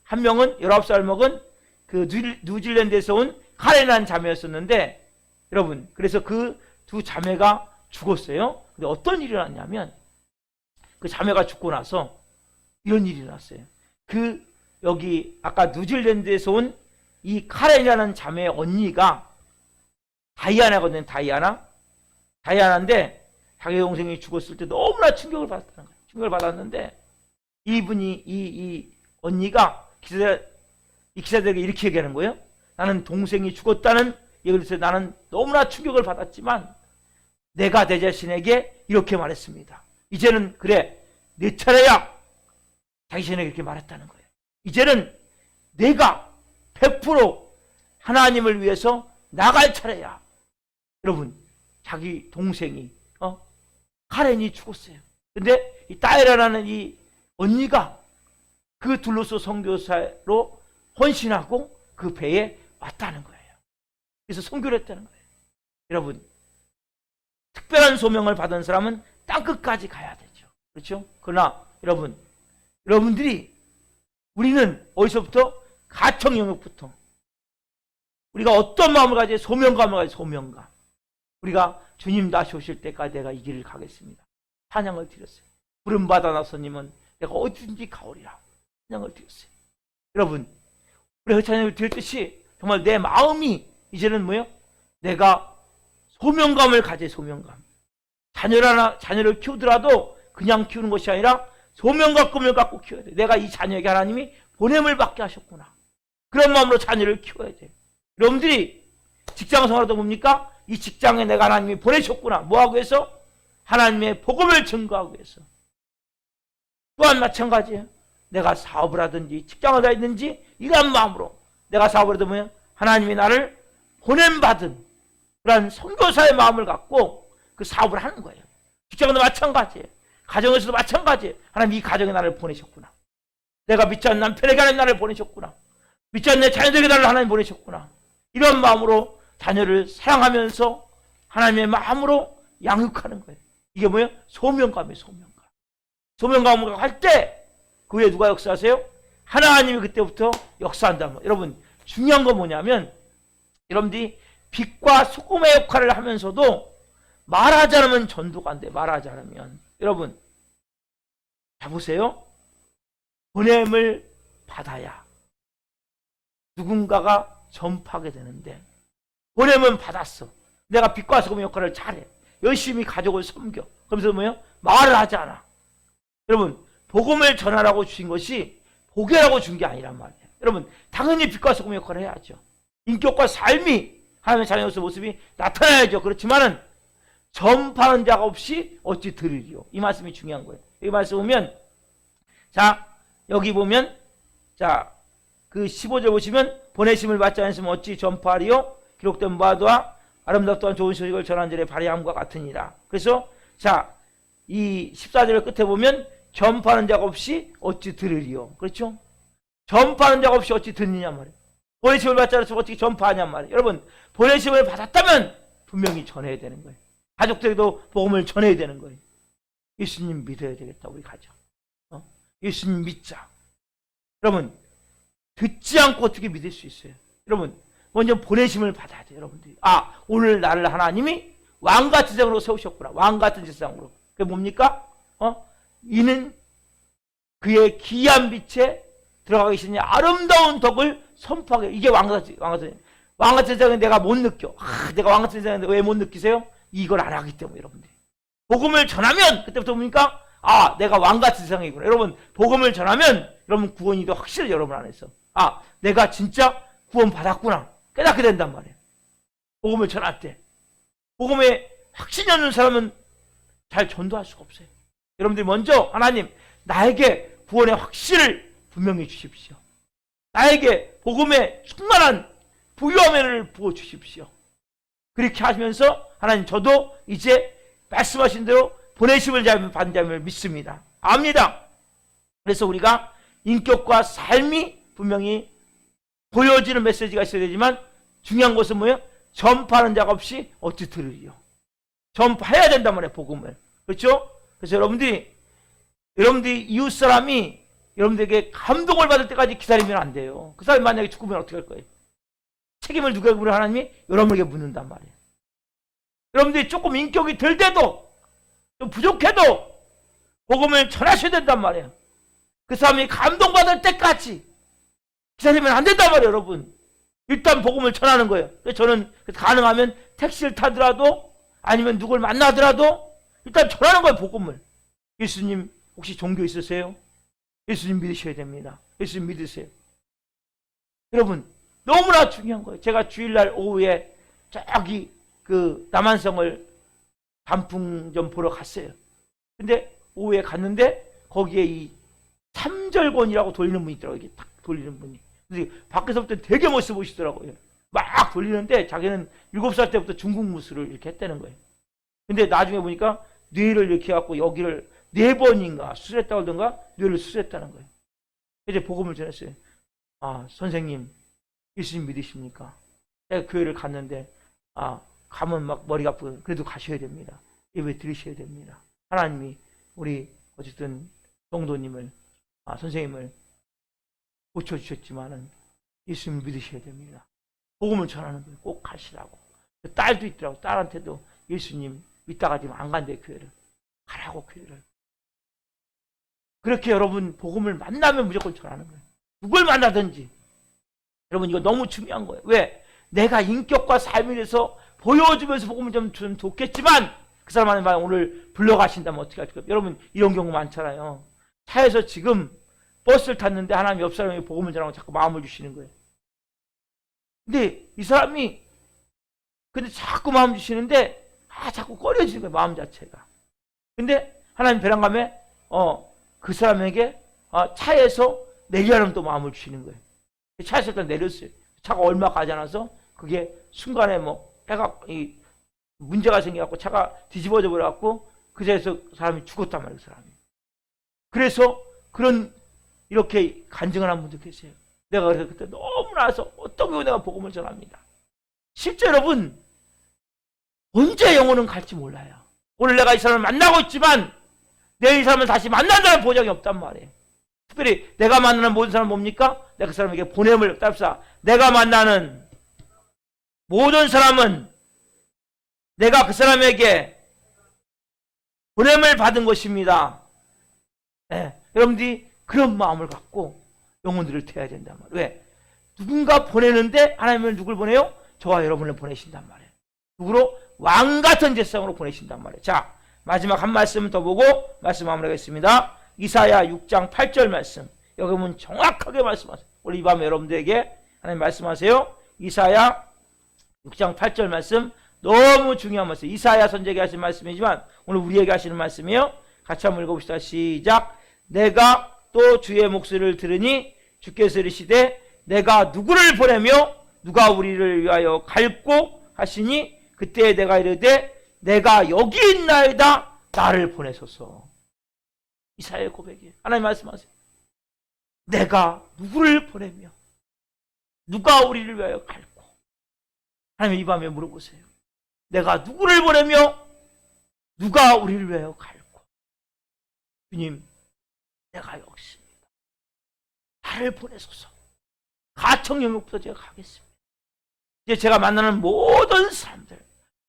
한 명은 19살 먹은 그 뉴질랜드에서 온 카렌이라는 자매였었는데, 여러분, 그래서 그 두 자매가 죽었어요. 근데 어떤 일이 일어났냐면, 그 자매가 죽고 나서 이런 일이 일어났어요. 여기 아까 뉴질랜드에서 온 이 카렌이라는 자매의 언니가 다이아나거든요. 다이아나인데 자기 동생이 죽었을 때 너무나 충격을 받았다는 거예요. 충격을 받았는데 이분이 이 언니가 이 기자들에게 이렇게 얘기하는 거예요. 나는 동생이 죽었다는 얘기를 해서 나는 너무나 충격을 받았지만 내가 내 자신에게 이렇게 말했습니다. 이제는 그래, 내 차례야. 자신에게 이렇게 말했다는 거예요. 이제는 내가 100% 하나님을 위해서 나갈 차례야. 여러분, 자기 동생이 카렌이 죽었어요. 근데 이 따이라라는 이 언니가 그 둘로스 선교사로 헌신하고 그 배에 왔다는 거예요. 그래서 선교를 했다는 거예요. 여러분, 특별한 소명을 받은 사람은 땅끝까지 가야 되죠. 그렇죠? 그러나 여러분들이 우리는 어디서부터? 가청 영역부터. 우리가 어떤 마음을 가지고 소명감을 가지고 소명감. 우리가 주님 다시 오실 때까지 내가 이 길을 가겠습니다. 찬양을 드렸어요. 부름받아 나서님은 내가 어디든지 가오리라. 찬양을 드렸어요. 여러분, 우리가 찬양을 드렸듯이 정말 내 마음이 이제는 뭐예요? 내가 소명감을 가져. 소명감. 자녀를 키우더라도 그냥 키우는 것이 아니라 소명과 꿈을 갖고 키워야 돼. 내가 이 자녀에게 하나님이 보냄을 받게 하셨구나. 그런 마음으로 자녀를 키워야 돼. 여러분들이 직장 생활도 뭡니까? 이 직장에 내가 하나님이 보내셨구나. 뭐하고 해서? 하나님의 복음을 증거하기 위해서. 또한 마찬가지예요. 내가 사업을 하든지 직장을 다니든지 이러한 마음으로 내가 사업을 하든 뭐예요? 하나님이 나를 보냄받은 그런 선교사의 마음을 갖고 그 사업을 하는 거예요. 직장도 마찬가지예요. 가정에서도 마찬가지예요. 하나님 이 가정에 나를 보내셨구나. 내가 믿지 않는 남편에게 하나님 나를 보내셨구나. 믿지 않는 자녀들에게 나를 하나님 보내셨구나. 이런 마음으로 자녀를 사랑하면서 하나님의 마음으로 양육하는 거예요. 이게 뭐예요? 소명감이에요. 소명감. 소명감을 할 때 그 후에 누가 역사하세요? 하나님이 그때부터 역사한다는 거예요. 여러분, 중요한 건 뭐냐면 여러분들이 빛과 소금의 역할을 하면서도 말하지 않으면 전도가 안 돼. 말하지 않으면. 여러분, 자 보세요. 보냄을 받아야 누군가가 전파하게 되는데 보냄은 받았어. 내가 빛과 소금의 역할을 잘해. 열심히 가족을 섬겨. 그러면서 뭐예요? 말을 하지 않아. 여러분, 복음을 전하라고 주신 것이 복이라고 준 게 아니란 말이에요. 여러분, 당연히 빛과 소금의 역할을 해야죠. 인격과 삶이 하나님의 자녀로서 모습이 나타나야죠. 그렇지만은 전파하는 자가 없이 어찌 들으리요. 이 말씀이 중요한 거예요. 이 말씀 보면, 자, 여기 보면 자, 그 15절 보시면 보내심을 받지 않으면 어찌 전파하리요? 기록된 바와 아름답던 좋은 소식을 전한 자의 발의함과 같으니라. 그래서 자, 이 14절 끝에 보면 전파하는 자가 없이 어찌 들으리요? 그렇죠? 전파하는 자가 없이 어찌 듣느냐 말이에요. 보내심을 받지 않아서 어떻게 전파하냐 말이에요. 여러분, 보내심을 받았다면 분명히 전해야 되는 거예요. 가족들에도 복음을 전해야 되는 거예요. 예수님 믿어야 되겠다, 우리 가족. 예수님 믿자. 여러분, 듣지 않고 어떻게 믿을 수 있어요? 여러분, 먼저 보내심을 받아야 돼요, 여러분들이. 아, 오늘 나를 하나님이 왕같은 세상으로 세우셨구나. 왕같은 세상으로. 그게 뭡니까? 이는 그의 기이한 빛에 들어가 계시니 아름다운 덕을 선포하게. 이게 왕같은 세상에 내가 못 느껴. 내가 왕같은 세상인데 왜 못 느끼세요? 이걸 안 하기 때문에, 여러분들이. 복음을 전하면 그때부터 뭡니까? 아, 내가 왕같은 세상이구나. 여러분, 복음을 전하면 여러분 구원이 더 확실히 여러분 안에서. 아, 내가 진짜 구원 받았구나. 깨닫게 된단 말이에요. 복음을 전할 때. 복음에 확신이 없는 사람은 잘 전도할 수가 없어요. 여러분들이 먼저 하나님, 나에게 구원의 확신을 분명히 주십시오. 나에게 복음의 충만한 부유함을 부어주십시오. 그렇게 하시면서 하나님, 저도 이제 말씀하신 대로 보내심을 받은 자임을 믿습니다. 압니다. 그래서 우리가 인격과 삶이 분명히 보여지는 메시지가 있어야 되지만 중요한 것은 뭐예요? 전파하는 자가 없이 어찌 들으리요? 전파해야 된단 말이에요, 복음을. 그렇죠? 그래서 여러분들이 이웃 사람이 여러분들에게 감동을 받을 때까지 기다리면 안 돼요. 그 사람이 만약에 죽으면 어떻게 할 거예요? 책임을 누가 물어? 하나님이 여러분에게 묻는단 말이에요. 여러분들이 조금 인격이 덜 돼도 좀 부족해도 복음을 전하셔야 된단 말이에요. 그 사람이 감동받을 때까지 기다리면 안 된단 말이에요, 여러분. 일단 복음을 전하는 거예요. 저는 가능하면 택시를 타더라도 아니면 누굴 만나더라도 일단 전하는 거예요, 복음을. 예수님 혹시 종교 있으세요? 예수님 믿으셔야 됩니다. 예수님 믿으세요. 여러분, 너무나 중요한 거예요. 제가 주일날 오후에 저기 그 남한성을 단풍 좀 보러 갔어요. 근데 오후에 갔는데 거기에 이 삼절권이라고 돌리는 분이 있더라고요. 이게 딱 돌리는 분이. 근데 밖에서부터 되게 멋있어 보이시더라고요. 막 돌리는데 자기는 7살 때부터 중국 무술을 이렇게 했다는 거예요. 근데 나중에 보니까 뇌를 이렇게 해갖고 여기를 4번인가 수술했다고 하던가 뇌를 수술했다는 거예요. 이제 복음을 전했어요. 아, 선생님, 예수님 믿으십니까? 제가 교회를 갔는데, 가면 막 머리가 아프고, 그래도 가셔야 됩니다. 예배 드리셔야 됩니다. 하나님이 우리 어쨌든 성도님을, 선생님을 고쳐주셨지만은 예수님 믿으셔야 됩니다. 복음을 전하는 거예요. 꼭 가시라고. 딸도 있더라고. 딸한테도 예수님 믿다가 지금 안 간대, 교회를. 가라고, 교회를. 그렇게 여러분 복음을 만나면 무조건 전하는 거예요. 누굴 만나든지. 여러분, 이거 너무 중요한 거예요. 왜? 내가 인격과 삶에 대해서 보여주면서 복음을 좀 좋겠지만 그 사람한테 오늘 불러가신다면 어떻게 할까요? 여러분, 이런 경우 많잖아요. 차에서 지금 버스를 탔는데 하나님 옆 사람이 복음을 전하고 자꾸 마음을 주시는 거예요. 근데 이 사람이 자꾸 마음 주시는데 자꾸 꺼려지는 거예요, 마음 자체가. 근데 하나님 배랑감에 그 사람에게 차에서 내리라는 또 마음을 주시는 거예요. 차에서 일단 내렸어요. 차가 얼마 가지 않아서 그게 순간에 해가 문제가 생겨갖고 차가 뒤집어져 버려갖고 그 자리에서 사람이 죽었단 말이에요, 그 사람이. 그래서 이렇게 간증을 한 분도 계세요. 내가 그래서 그때 너무나서 어떤 경우 내가 복음을 전합니다. 실제 여러분, 언제 영혼은 갈지 몰라요. 오늘 내가 이 사람을 만나고 있지만 내일 이 사람을 다시 만난다는 보장이 없단 말이에요. 특별히 내가 만나는 모든 사람은 뭡니까? 내가 그 사람에게 보냄을 따릅시다. 내가 만나는 모든 사람은 내가 그 사람에게 보냄을 받은 것입니다. 네, 여러분들이 그런 마음을 갖고 영혼들을 태워야 된단 말이에요. 왜? 누군가 보내는데 하나님은 누굴 보내요? 저와 여러분을 보내신단 말이에요. 누구로? 왕같은 제사장으로 보내신단 말이에요. 자, 마지막 한 말씀 더 보고 말씀 마무리하겠습니다. 이사야 6장 8절 말씀. 여기 보면 정확하게 말씀하세요. 오늘 이 밤에 여러분들에게 하나님 말씀하세요. 이사야 6장 8절 말씀, 너무 중요한 말씀. 이사야 선지자에게 하신 말씀이지만 오늘 우리에게 하시는 말씀이에요. 같이 한번 읽어봅시다. 시작. 내가 또 주의 목소리를 들으니 주께서 이르시되 내가 누구를 보내며 누가 우리를 위하여 갈꼬 하시니 그때 내가 이르되 내가 여기 있나이다 나를 보내소서. 이사야의 고백이에요. 하나님 말씀하세요. 내가 누구를 보내며 누가 우리를 위하여 갈꼬. 하나님 이 밤에 물어보세요. 내가 누구를 보내며 누가 우리를 위하여 갈꼬. 주님 내가 여기 있습니다. 나를 보내소서. 가청 영역부터 제가 가겠습니다. 이제 제가 만나는 모든 사람들,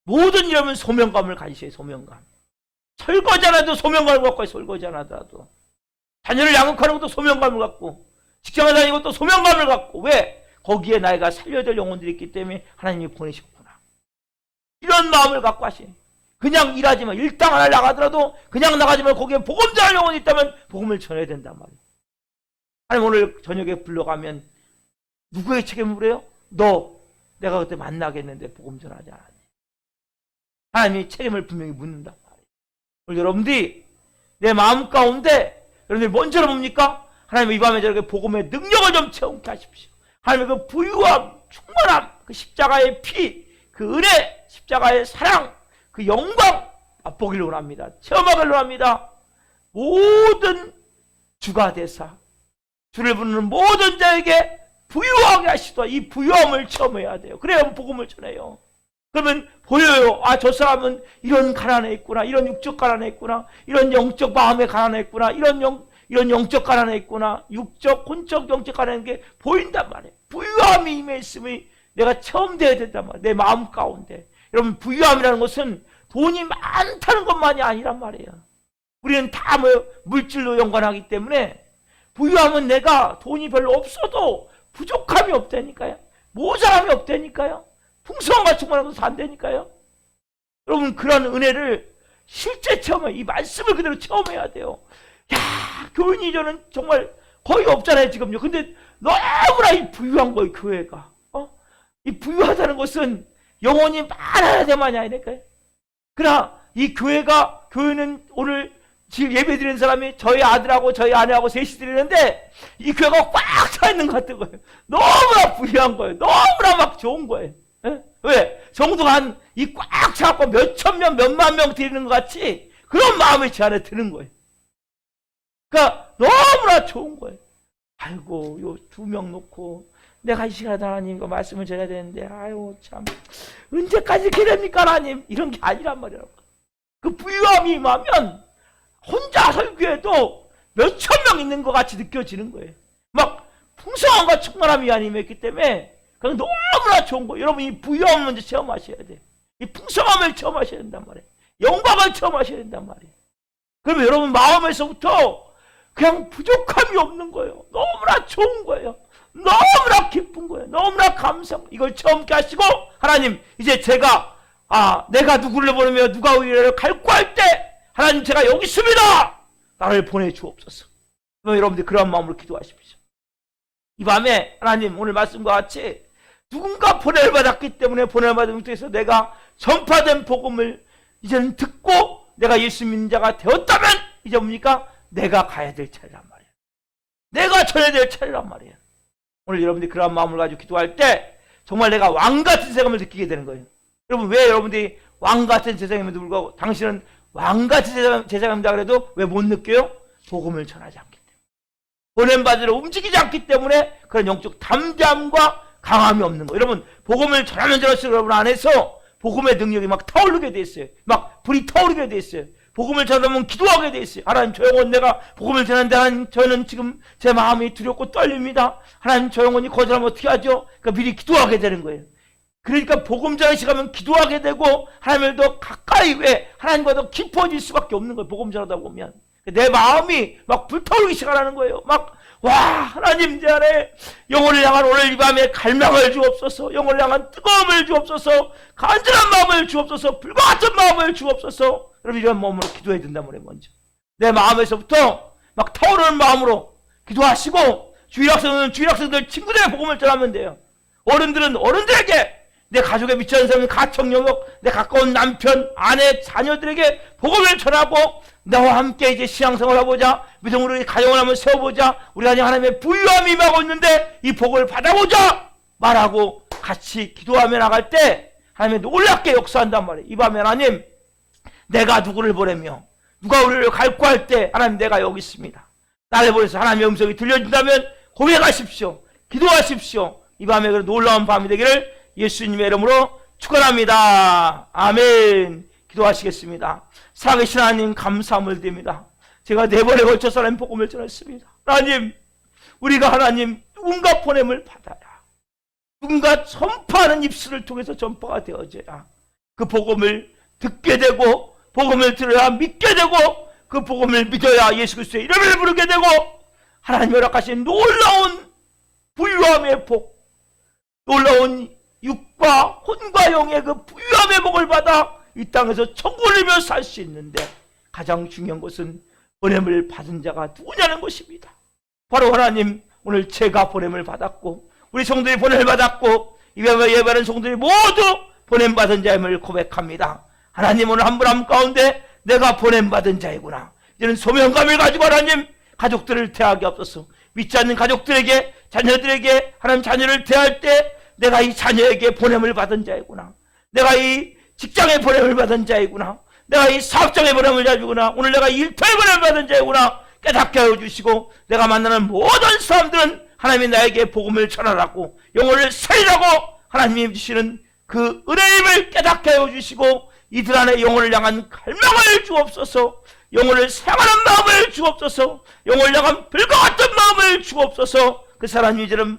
모든 이러면 소명감을 가지셔요. 소명감. 설거지 안 해도 소명감을 갖고 와요. 설거지 안 하더라도. 자녀를 양육하는 것도 소명감을 갖고, 직장을 다니는 것도 소명감을 갖고. 왜? 거기에 나이가 살려야 될 영혼들이 있기 때문에 하나님이 보내셨구나. 이런 마음을 갖고 하시니 그냥 일하지만 일당 하나 나가더라도 그냥 나가지만 거기에 복음 전할 영혼이 있다면 복음을 전해야 된단 말이에요. 하나님 오늘 저녁에 불러가면 누구의 책임을 물어요? 너 내가 그때 만나겠는데 복음 전하지 않았니? 하나님이 책임을 분명히 묻는단 말이에요. 오늘 여러분들이 내 마음 가운데 여러분들이 뭔지를 뭡니까? 하나님이 이 밤에 저렇게 복음의 능력을 좀 체험케 하십시오. 하나님의 그 부유함, 충만함, 그 십자가의 피, 그 은혜, 십자가의 사랑, 그 영광 맛보기를 원합니다. 체험하기를 원합니다. 모든 주가 되사 주를 부르는 모든 자에게 부유하게 하시도록 이 부유함을 체험해야 돼요. 그래야 복음을 전해요. 그러면 보여요. 아, 저 사람은 이런 가난에 있구나. 이런 육적 가난에 있구나. 이런 영적 마음의 가난에 있구나. 이런 영적 가난에 있구나. 육적, 혼적, 영적 가난인 게 보인단 말이에요. 부유함이 임해 있음이 내가 체험돼야 된단 말이에요. 내 마음 가운데. 여러분 부유함이라는 것은 돈이 많다는 것만이 아니란 말이에요. 우리는 다 물질로 연관하기 때문에 부유함은 내가 돈이 별로 없어도 부족함이 없다니까요. 모자람이 없다니까요. 풍성함과 충만한 것도 안 되니까요. 여러분 그런 은혜를 실제 체험해, 이 말씀을 그대로 체험해야 돼요. 야, 교인이 저는 정말 거의 없잖아요 지금요. 근데 너무나 이 부유한 거예요 교회가. 이 부유하다는 것은 영혼이 많아야 되만이 아니니까요. 그러나 이 교회는 오늘 지금 예배 드리는 사람이 저희 아들하고 저희 아내하고 셋이 드리는데 이 교회가 꽉 차 있는 것 같은 거예요. 너무나 부유한 거예요. 너무나 막 좋은 거예요. 에? 왜? 정도가 한 이 꽉 차갖고 몇천 명, 몇만 명 드리는 것 같이 그런 마음이 제 안에 드는 거예요. 그러니까 너무나 좋은 거예요. 아이고, 요 2명 놓고 내가 이 시간에 하나님과 말씀을 전해야 되는데 아유 참 언제까지 이렇게 됩니까 하나님? 이런 게 아니란 말이라고. 그 부유함이 임하면 혼자 설교해도 몇천 명 있는 것 같이 느껴지는 거예요. 막 풍성함과 충만함이 안에 있기 때문에 그냥 너무나 좋은 거예요. 여러분 이 부유함을 먼저 체험하셔야 돼요. 이 풍성함을 체험하셔야 된단 말이에요. 영광을 체험하셔야 된단 말이에요. 그러면 여러분 마음에서부터 그냥 부족함이 없는 거예요. 너무나 좋은 거예요. 너무나 기쁜 거예요. 너무나 감사한 거예요. 이걸 체험케 하시고 하나님 이제 제가 내가 누구를 보내며 누가 우리를 갈구할 때 하나님 제가 여기 있습니다. 나를 보내주옵소서. 그럼 여러분들 그런 마음으로 기도하십시오. 이 밤에 하나님 오늘 말씀과 같이 누군가 보냄을 받았기 때문에 보냄을 받은 것에서 내가 전파된 복음을 이제는 듣고 내가 예수 믿는 자가 되었다면 이제 뭡니까? 내가 가야 될 차례란 말이에요. 내가 전해야 될 차례란 말이에요. 오늘 여러분들이 그런 마음을 가지고 기도할 때 정말 내가 왕같은 세상을 느끼게 되는 거예요. 여러분 왜 여러분들이 왕같은 세상임에도 불구하고 당신은 왕같은 세상입니다 그래도 왜 못 느껴요? 복음을 전하지 않기 때문에. 보냄받으러 움직이지 않기 때문에 그런 영적 담대함과 강함이 없는 거예요. 여러분 복음을 전하면 전할수록 여러분 안에서 복음의 능력이 막 타오르게 돼 있어요. 막 불이 타오르게 돼 있어요. 복음을 전하면 기도하게 돼 있어요. 하나님 저 영혼 내가 복음을 전하는데 하나님 저는 지금 제 마음이 두렵고 떨립니다. 하나님 저 영혼이 거절하면 어떻게 하죠? 그러니까 미리 기도하게 되는 거예요. 그러니까 복음 전하는 시간은 기도하게 되고 하나님을 더 가까이 왜 하나님과 더 깊어질 수밖에 없는 거예요. 복음 전하다 보면 내 마음이 막 불타오르기 시작하는 거예요. 막 와 하나님 제 안에 영혼을 향한 오늘 이 밤에 갈망을 주옵소서. 영혼을 향한 뜨거움을 주옵소서. 간절한 마음을 주옵소서. 불과 같은 마음을 주옵소서. 여러분 이런 마음으로 기도해야 된단 말이에요. 먼저 내 마음에서부터 막 타오르는 마음으로 기도하시고 주일학생들 친구들의 복음을 전하면 돼요. 어른들은 어른들에게 내 가족에 미치는 사람, 가청여목, 내 가까운 남편, 아내, 자녀들에게 복음을 전하고 나와 함께 이제 신앙생활을 해보자. 믿음으로 가정을 한번 세워보자. 우리가 이제 하나님의 부유함이 임하고 있는데 이 복을 받아보자 말하고 같이 기도하며 나갈 때 하나님이 놀랍게 역사한단 말이에요. 이 밤에 하나님, 내가 누구를 보내며 누가 우리를 갈구할 때 하나님 내가 여기 있습니다. 나를 보내서 하나님의 음성이 들려준다면 고백하십시오. 기도하십시오. 이 밤에 그 놀라운 밤이 되기를 예수님의 이름으로 축원합니다. 아멘. 기도하시겠습니다. 살아계신 하나님 감사함을 드립니다. 제가 4번에 걸쳐서 하나님 복음을 전했습니다. 하나님, 우리가 하나님 누군가 보냄을 받아야, 누군가 전파하는 입술을 통해서 전파가 되어져야 그 복음을 듣게 되고 복음을 들어야 믿게 되고 그 복음을 믿어야 예수 그리스도의 이름을 부르게 되고 하나님 허락하신 놀라운 부유함의 복, 놀라운 육과 혼과 영의 그 부유함의 복을 받아 이 땅에서 천국을 누리며 살 수 있는데 가장 중요한 것은 보냄을 받은 자가 누구냐는 것입니다. 바로 하나님, 오늘 제가 보냄을 받았고 우리 성도들이 보냄을 받았고 예배하는 성도들이 모두 보냄받은 자임을 고백합니다. 하나님, 오늘 한 분 한 분 가운데 내가 보냄받은 자이구나. 이제는 소명감을 가지고 하나님 가족들을 대하게 없어서 믿지 않는 가족들에게, 자녀들에게 하나님 자녀를 대할 때 내가 이 자녀에게 보냄을 받은 자이구나. 내가 이 직장에 보냄을 받은 자이구나. 내가 이 사업장에 보냄을 자주구나. 오늘 내가 일터에 보냄을 받은 자이구나. 깨닫게 하여 주시고 내가 만나는 모든 사람들은 하나님이 나에게 복음을 전하라고 영혼을 살리라고 하나님이 주시는 그 은혜임을 깨닫게 하여 주시고 이들 안에 영혼을 향한 갈망을 주옵소서. 영혼을 사랑하는 마음을 주옵소서. 영혼을 향한 불과 같은 마음을 주옵소서. 그 사람 이들은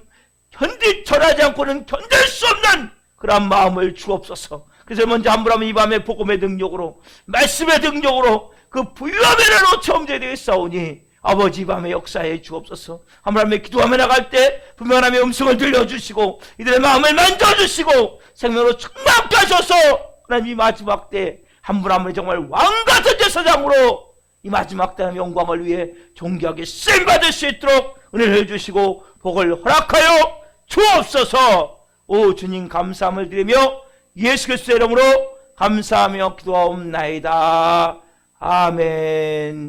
전하지 않고는 견딜 수 없는 그런 마음을 주옵소서. 그래서 먼저 한 분 하면 이 밤에 복음의 능력으로, 말씀의 능력으로 그 부유함의 은혜로 체험되게 되겠사오니 아버지 이 밤에 역사해 주옵소서. 한 분 하면 기도하며 나갈 때 분명 하나님의 음성을 들려주시고 이들의 마음을 만져주시고 생명으로 충만케 하셔서 하나님 이 마지막 때 한 분 한 분이 정말 왕같은 제사장으로 이 마지막 때 영광을 위해 존귀하게 쓰임받을 수 있도록 은혜를 해주시고 복을 허락하여 주옵소서. 오 주님, 감사함을 드리며 예수 그리스도의 이름으로 감사하며 기도하옵나이다. 아멘.